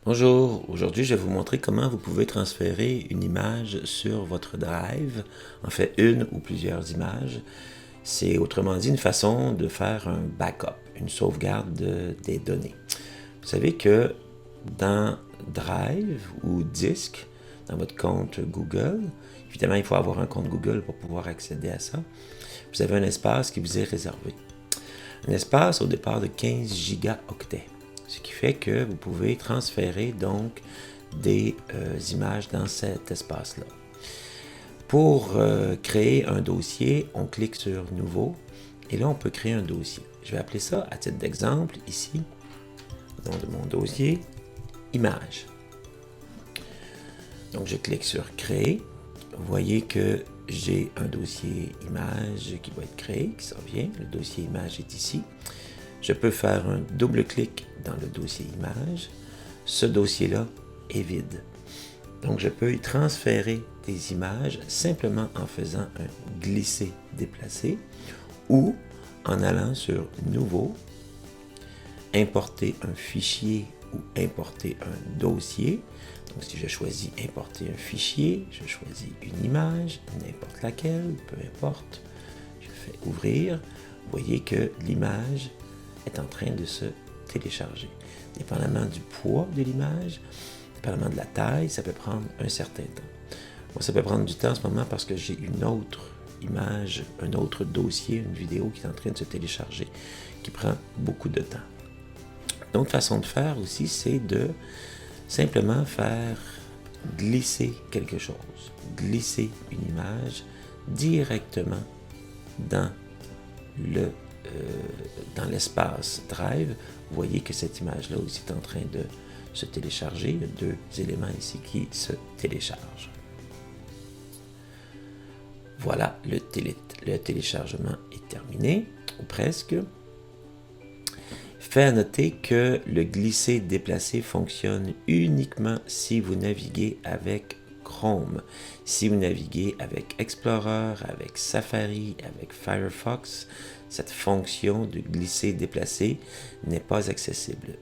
Bonjour, aujourd'hui je vais vous montrer comment vous pouvez transférer une image sur votre Drive, en fait une ou plusieurs images. C'est autrement dit une façon de faire un backup, une sauvegarde des données. Vous savez que dans Drive ou Disque, dans votre compte Google, évidemment il faut avoir un compte Google pour pouvoir accéder à ça, vous avez un espace qui vous est réservé. Un espace au départ de 15 gigaoctets. Ce qui fait que vous pouvez transférer donc des images dans cet espace-là. Pour créer un dossier, on clique sur Nouveau et là on peut créer un dossier. Je vais appeler ça à titre d'exemple ici, dans mon dossier, Images. Donc je clique sur Créer. Vous voyez que j'ai un dossier Images qui va être créé, qui s'en vient. Le dossier Images est ici. Je peux faire un double-clic dans le dossier Images. Ce dossier-là est vide. Donc, je peux y transférer des images simplement en faisant un glisser-déplacer ou en allant sur Nouveau, importer un fichier ou importer un dossier. Donc, si je choisis importer un fichier, je choisis une image, n'importe laquelle, peu importe. Je fais ouvrir. Vous voyez que l'image est en train de se télécharger. Dépendamment du poids de l'image, dépendamment de la taille, ça peut prendre un certain temps. Moi, ça peut prendre du temps en ce moment parce que j'ai une autre image, un autre dossier, une vidéo qui est en train de se télécharger, qui prend beaucoup de temps. Une autre façon de faire aussi, c'est de simplement faire glisser quelque chose, glisser une image directement dans l'espace Drive. Vous voyez que cette image-là aussi est en train de se télécharger. Il y a deux éléments ici qui se téléchargent. Voilà, le téléchargement est terminé, ou presque. Fait à noter que le glisser-déplacer fonctionne uniquement si vous naviguez avec Chrome. Si vous naviguez avec Explorer, avec Safari, avec Firefox, cette fonction de glisser-déplacer n'est pas accessible.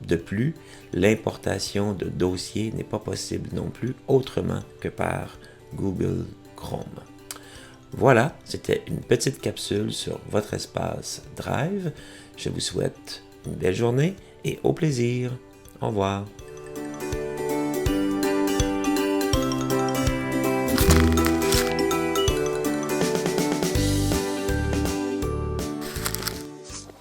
De plus, l'importation de dossiers n'est pas possible non plus autrement que par Google Chrome. Voilà, c'était une petite capsule sur votre espace Drive. Je vous souhaite une belle journée et au plaisir. Au revoir.